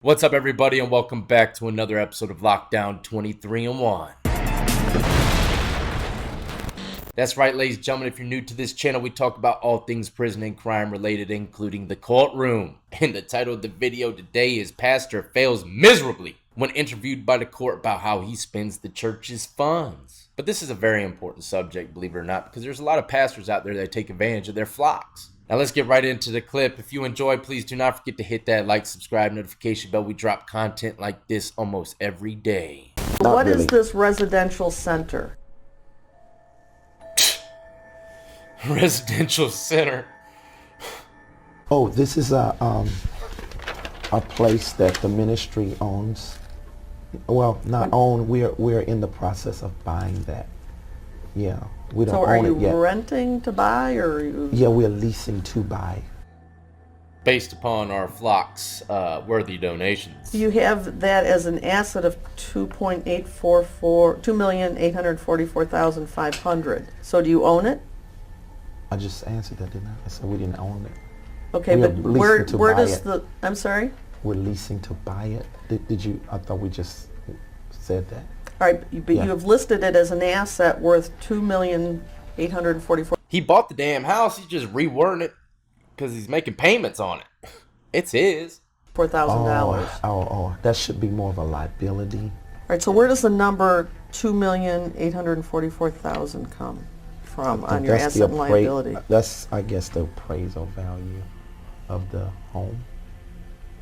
What's up, everybody, and welcome back to another episode of Lockdown 23 and 1. That's right, ladies and gentlemen, if you're new to this channel, we talk about all things prison and crime related, including the courtroom. And the title of the video today is Pastor Fails Miserably when interviewed by the court about how he spends the church's funds. But this is a very important subject, believe it or not, because there's a lot of pastors out there that take advantage of their flocks. Now let's get right into the clip. If you enjoy, please do not forget to hit that like, subscribe, notification bell. We drop content like this almost every day. What is this residential center? Residential center. Oh, this is a place that the ministry owns. Well, not own. We're in the process of buying that. Yeah, we don't So are own you it yet. renting to buy, or are you? Yeah, we're leasing to buy. Based upon our flock's worthy donations. You have that as an asset of $2,844,500. So do you own it? I just answered that, didn't I? I said we didn't own it. Okay, We are but leasing to where buy does it. the? I'm sorry. We're leasing to buy it. Did you? I thought we just said that. All right, but Yeah. you have listed it as an asset worth $2,844,000. He bought the damn house. He's just rewording it because he's making payments on it. It's his. Oh, that should be more of a liability. All right, so where does the number $2,844,000 come from on your That's the asset and liability? That's, I guess, the appraisal value of the home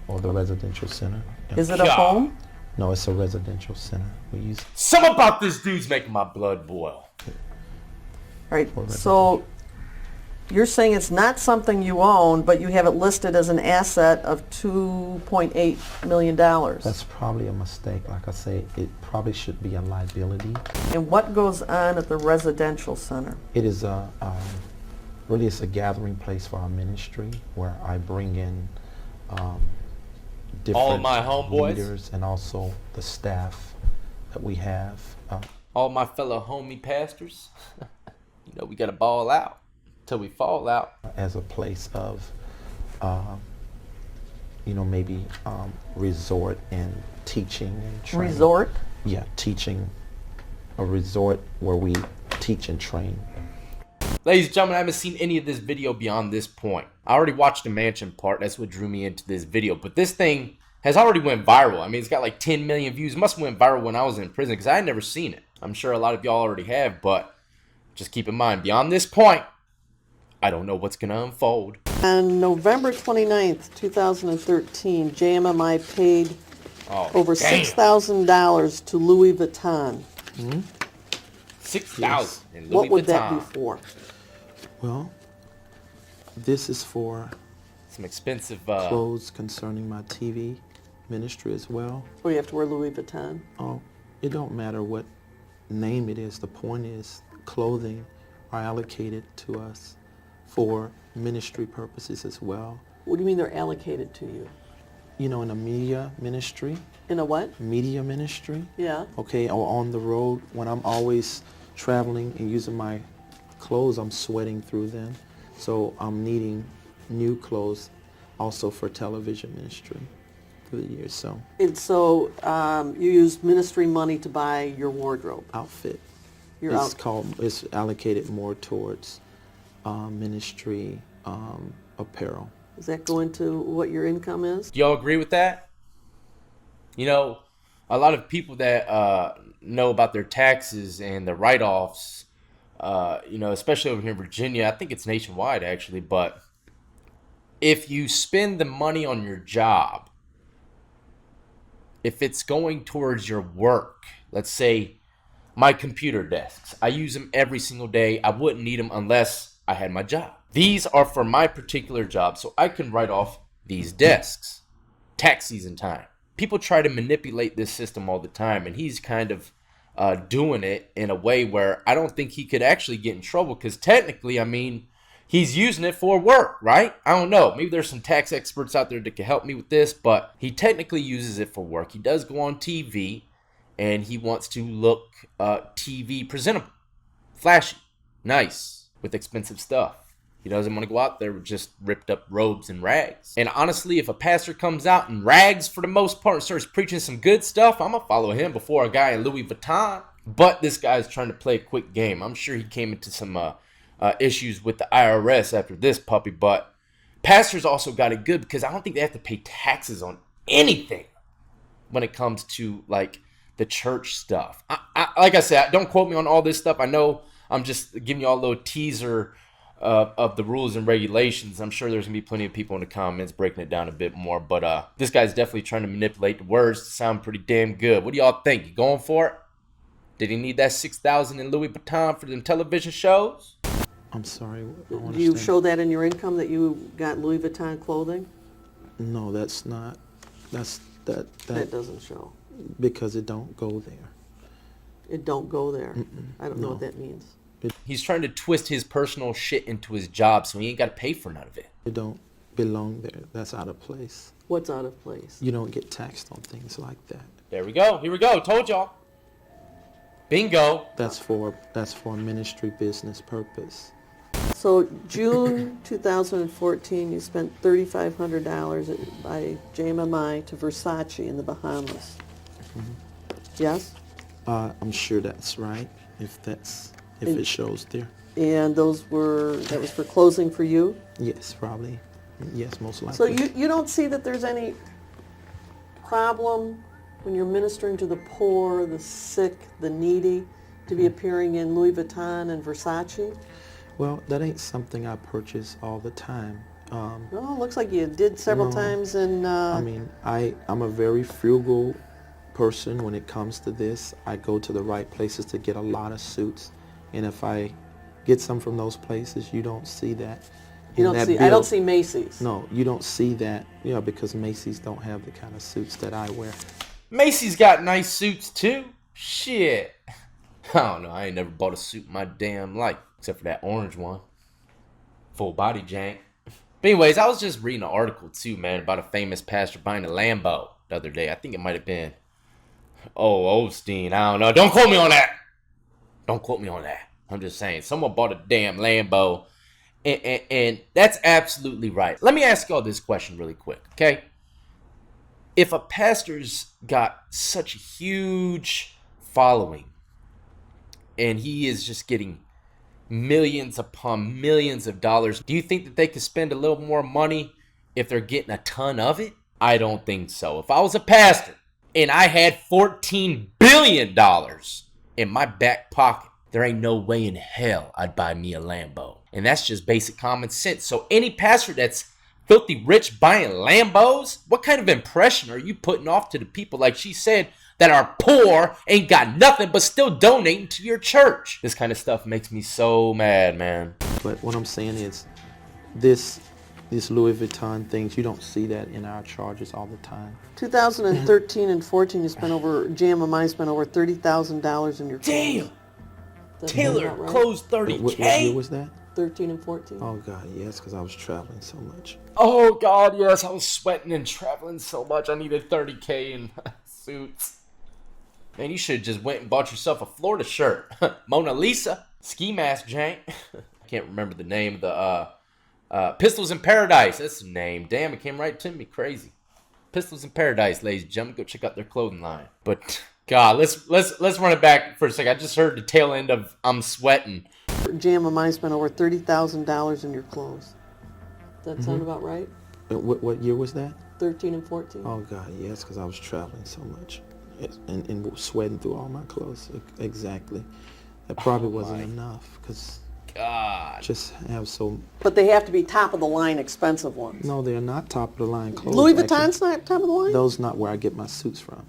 or the residential center. Yeah. Is it a God. home? No, it's a residential center. We use Something about this dude's making my blood boil. All right, so you're saying it's not something you own, but you have it listed as an asset of $2.8 million. That's probably a mistake. Like I say, it probably should be a liability. And what goes on at the residential center? It is really it's a gathering place for our ministry where I bring in different All of my homeboys? leaders and also the staff that we have. All my fellow homie pastors. We gotta ball out till we fall out. As a place of, maybe resort and teaching and training. Resort? Yeah, teaching. A resort where we teach and train. Ladies and gentlemen, I haven't seen any of this video beyond this point. I already watched the mansion part. That's what drew me into this video. But this thing has already went viral. I mean, it's got like 10 million views. It must have went viral when I was in prison because I had never seen it. I'm sure a lot of y'all already have, but just keep in mind, beyond this point, I don't know what's going to unfold. On November 29th, 2013, JMMI paid over damn. $6,000 to Louis Vuitton. 6,000 in Louis What would Vuitton. that be for? Well, this is for Some expensive clothes concerning my TV ministry as well. Oh, you have to wear Louis Vuitton? Oh, it don't matter what name it is. The point is clothing are allocated to us for ministry purposes as well. What do you mean they're allocated to you? In a media ministry. In a what? Media ministry. Yeah. Okay, or on the road when I'm always traveling and using my clothes, I'm sweating through them. So I'm needing new clothes also for television ministry through the years. So And so you use ministry money to buy your wardrobe. outfit. Your It's allocated more towards ministry apparel. Does that go into what your income is? Do y'all agree with that? A lot of people that know about their taxes and the write-offs, especially over here in Virginia, I think it's nationwide actually, but if you spend the money on your job, if it's going towards your work, let's say my computer desks, I use them every single day. I wouldn't need them unless I had my job. These are for my particular job, so I can write off these desks. Tax season time. People try to manipulate this system all the time, and he's kind of doing it in a way where I don't think he could actually get in trouble because technically, he's using it for work, right? I don't know. Maybe there's some tax experts out there that can help me with this, but he technically uses it for work. He does go on TV, and he wants to look TV presentable, flashy, nice, with expensive stuff. He doesn't want to go out there with just ripped up robes and rags. And honestly, if a pastor comes out in rags for the most part and starts preaching some good stuff, I'm going to follow him before a guy in Louis Vuitton. But this guy's trying to play a quick game. I'm sure he came into some issues with the IRS after this puppy. But pastors also got it good because I don't think they have to pay taxes on anything when it comes to like the church stuff. Like I said, don't quote me on all this stuff. I know I'm just giving you all a little teaser of the rules and regulations. I'm sure there's gonna be plenty of people in the comments breaking it down a bit more, but this guy's definitely trying to manipulate the words to sound pretty damn good. What do y'all think? You going for it? Did he need that $6,000 in Louis Vuitton for them television shows? I'm sorry. I don't Do you understand. show that in your income that you got Louis Vuitton clothing? No, that's not. That That doesn't show. because it don't go there. It don't go there. I don't know no. what that means. He's trying to twist his personal shit into his job so he ain't got to pay for none of it. It don't belong there. That's out of place. What's out of place? You don't get taxed on things like that. There we go. Here we go. Told y'all. Bingo. That's for ministry business purpose. So June 2014, you spent $3,500 by JMMI to Versace in the Bahamas. Yes? I'm sure that's right. If it shows there. And that was for closing for you? Yes, probably. Yes, most likely. So you don't see that there's any problem when you're ministering to the poor, the sick, the needy, to be appearing in Louis Vuitton and Versace? Well, that ain't something I purchase all the time. No, it looks like you did several No. times in... I mean, I'm a very frugal person when it comes to this. I go to the right places to get a lot of suits, and if I get some from those places, you don't see that. you in don't that see. I bill. don't see Macy's. No, you don't see that. Because Macy's don't have the kind of suits that I wear. Macy's got nice suits too. Shit. I don't know. I ain't never bought a suit in my damn life. Except for that orange one. Full body jank. But anyways, I was just reading an article too, man, about a famous pastor buying a Lambo the other day. I think it might have been Osteen. I don't know. Don't quote me on that. Don't quote me on that. I'm just saying. Someone bought a damn Lambo. And that's absolutely right. Let me ask y'all this question really quick, okay? If a pastor's got such a huge following and he is just getting millions upon millions of dollars, do you think that they could spend a little more money if they're getting a ton of it? I don't think so. If I was a pastor and I had $14 billion in my back pocket, there ain't no way in hell I'd buy me a Lambo. And that's just basic common sense. So any pastor that's filthy rich buying Lambos, what kind of impression are you putting off to the people, like she said, that are poor, ain't got nothing, but still donating to your church? This kind of stuff makes me so mad, man. But what I'm saying is, this Louis Vuitton things, you don't see that in our charges all the time. 2013 and 14, JMMI spent over $30,000 in your clothes. Damn! That sound Taylor about right? closed What year 30K? was that? 13 and 14. Oh God, yes, because I was traveling so much. Oh God, yes, I was sweating and traveling so much. I needed 30K in suits. Man, you should have just went and bought yourself a Florida shirt. Mona Lisa. Ski mask, Jank. I can't remember the name of the Pistols in Paradise. That's the name. Damn, it came right to me. Crazy. Pistols in Paradise, ladies and gentlemen. Go check out their clothing line. But God, let's run it back for a second. I just heard the tail end of I'm sweating. JMMI spent over $30,000 in your clothes. That sound about right? What year was that? 13 and 14. Oh God, yes, because I was traveling so much and sweating through all my clothes. Exactly. That probably wasn't enough because God. just have so. But they have to be top of the line, expensive ones. No, they're not top of the line clothes. Louis actually. Vuitton's not top of the line? Those not where I get my suits from.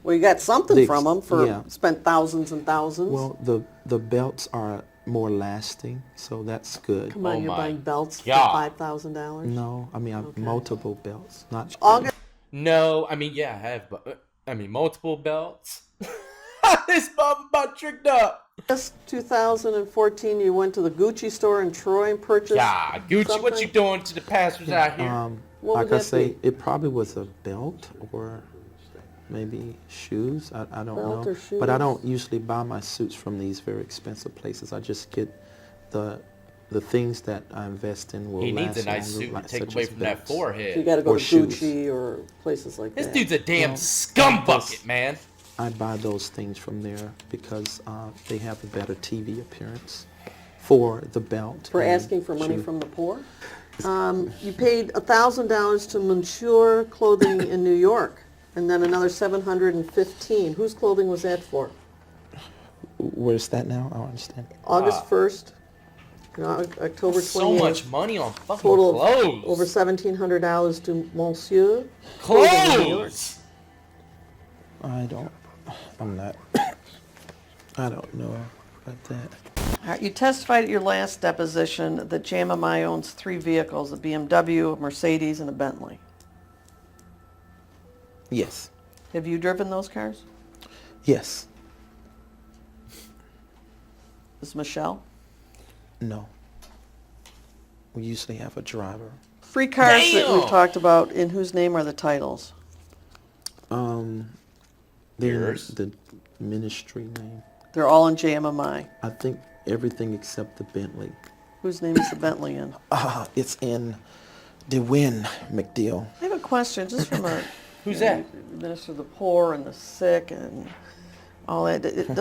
Well, you got something The- from them for yeah. spent thousands and thousands. Well, the belts are more lasting, so that's good. Come on, Oh you're my buying belts God. for $5,000. No, I mean I have multiple belts, not. August No, I mean, yeah, I have, but multiple belts. This mom about tricked up. 2014, you went to the Gucci store in Troy and purchased. Yeah, Gucci, what something? you doing to the pastors out here? What Like would I that say, be? it probably was a belt or maybe shoes. I don't Belt know. or But I shoes? don't usually buy my suits from these very expensive places. I just get the the things that I invest in will He last needs a nice longer, suit like to take such away as from that belts. So you forehead. got to go Or to shoes. Gucci or places like This that. dude's a damn Well, scum bucket, that's- man. I buy those things from there because they have a better TV appearance for the belt. For and asking for money shoe. from the poor. You paid $1,000 to Monsieur Clothing in New York, and then another $715. Whose clothing was that for? Where's that now? I don't understand. August 1st, October 28th. So much money on fucking Total clothes. of over $1,700 to Monsieur Clothing in New York. Clothes. I'm not, I don't know about that. All right, you testified at your last deposition that JMMI owns 3 vehicles, a BMW, a Mercedes, and a Bentley. Yes. Have you driven those cars? Yes. Is Michelle? No. We usually have a driver. 3 cars that Damn! we've talked about, in whose name are the titles? They're Yours? the ministry name. They're all in JMMI. I think everything except the Bentley. Whose name is the Bentley in? It's in DeWin McDeal. I have a question, just from a... Who's that? Minister of the poor and the sick and all that. Isn't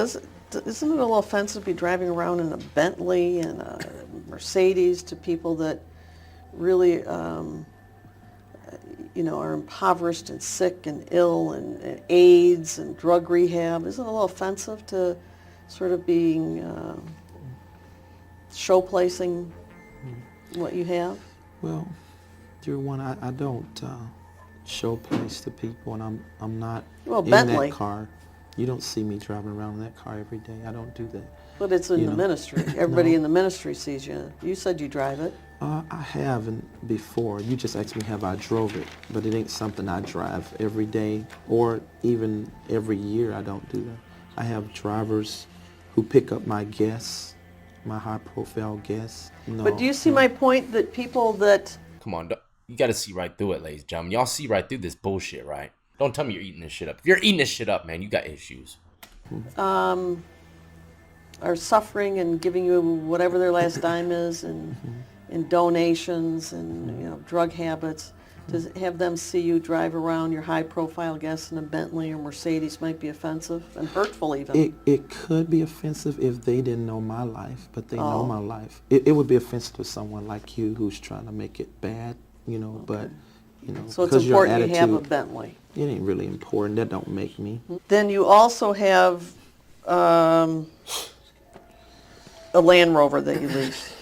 it a little offensive to be driving around in a Bentley and a Mercedes to people that really, are impoverished and sick and ill and AIDS and drug rehab? Isn't it a little offensive to sort of being show-placing what you have? Well, dear one, I don't show place to people, and I'm not Well, in Bentley. that car. You don't see me driving around in that car every day. I don't do that. But it's in You the know. ministry. Everybody No. in the ministry sees you. You said you drive it. I haven't before. You just asked me have I drove it, but it ain't something I drive every day or even every year. I don't do that. I have drivers who pick up my guests, my high-profile guests. No, But do you see no. my point that people that... Come on, you got to see right through it, ladies and gentlemen. Y'all see right through this bullshit, right? Don't tell me you're eating this shit up. If you're eating this shit up, man, you got issues. are suffering and giving you whatever their last dime is and donations and drug habits, to have them see you drive around your high-profile guests in a Bentley or Mercedes might be offensive and hurtful even. It could be offensive if they didn't know my life, but they know Oh. my life. It would be offensive to someone like you who's trying to make it bad, but, So it's because your important you have a attitude, Bentley. it ain't really important. That don't make me. Then you also have a Land Rover that you lease.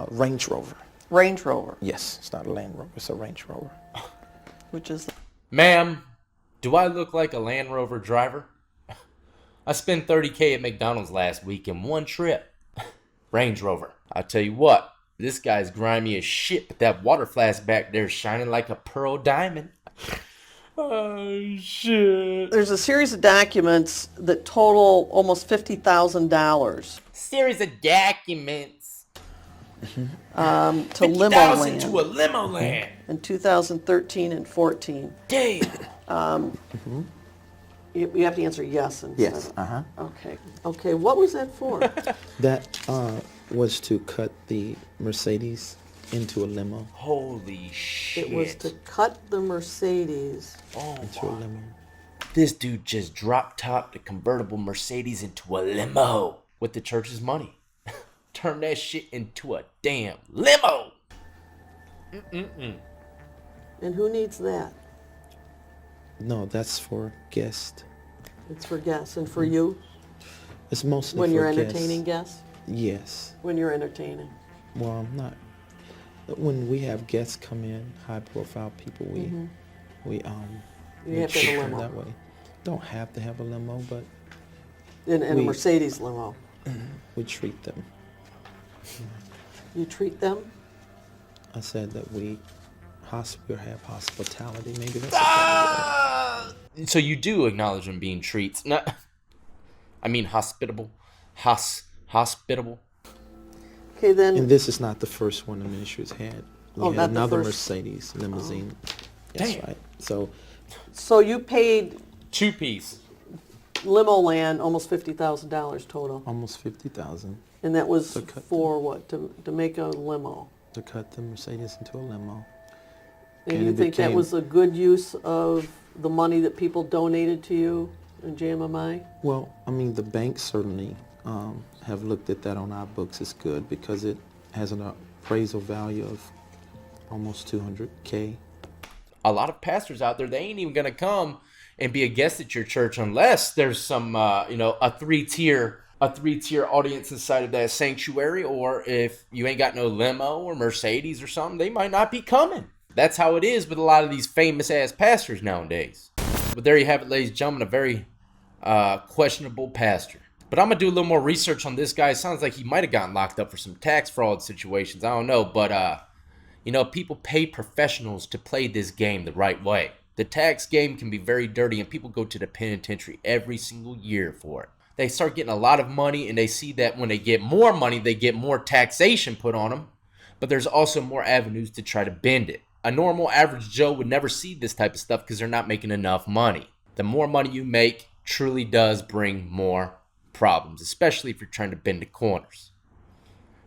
Range Rover. Range Rover, Yes, it's not a Land Rover. It's a Range Rover. which is... Ma'am, do I look like a Land Rover driver? I spent $30K at McDonald's last week in one trip. Range Rover. I tell you what, this guy's grimy as shit, but that water flask back there is shining like a pearl diamond. Oh, shit. There's a series of documents that total almost $50,000 Series of documents. to Limo 50,000 Land to a limo land. in 2013 and 14. Damn. You have to answer yes instead Yes. of... Okay. Okay, what was that for? That was to cut the Mercedes into a limo. Holy shit. It was to cut the Mercedes. Into a limo. This dude just drop topped the convertible Mercedes into a limo with the church's money. Turn that shit into a damn limo. And who needs that? No, that's for guests. It's for guests and for you It's mostly when for you're guests. entertaining guests? Yes. When you're entertaining. Well, I'm not. When we have guests come in, high-profile people, we You we have to treat have a them limo. that way. Don't have to have a limo, but In a We- Mercedes limo. we treat them. You treat them? I said that we have hospitality. Maybe that's a better So you do acknowledge them being treats. Not, I mean hospitable. Hospitable. Okay, word. then... And this is not the first one the ministry's had. We Oh, had not the another first- Mercedes limousine. That's Damn. right. So So you paid Two-piece. Limo Land almost $50,000 total. almost 50,000. And that was To cut for what? To make a limo. To cut the Mercedes into a limo. And And you it think that became- was a good use of the money that people donated to you in JMMI? Well, I mean, the banks certainly have looked at that on our books as good because it has an appraisal value of almost $200K. A lot of pastors out there, they ain't even going to come and be a guest at your church unless there's some, a three-tier audience inside of that sanctuary, or if you ain't got no limo or Mercedes or something, they might not be coming. That's how it is with a lot of these famous-ass pastors nowadays. But there you have it, ladies and gentlemen, a very questionable pastor. But I'm going to do a little more research on this guy. It sounds like he might have gotten locked up for some tax fraud situations. I don't know, but, people pay professionals to play this game the right way. The tax game can be very dirty, and people go to the penitentiary every single year for it. They start getting a lot of money, and they see that when they get more money, they get more taxation put on them. But there's also more avenues to try to bend it. A normal average Joe would never see this type of stuff because they're not making enough money. The more money you make truly does bring more problems, especially if you're trying to bend the corners.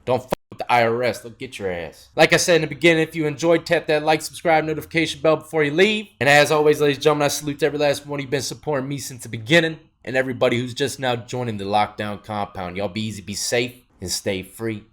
Don't fuck with the IRS. They'll get your ass. Like I said in the beginning, if you enjoyed, tap that like, subscribe, notification bell before you leave. And as always, ladies and gentlemen, I salute to every last one of you been supporting me since the beginning, and everybody who's just now joining the lockdown compound. Y'all be easy, be safe, and stay free.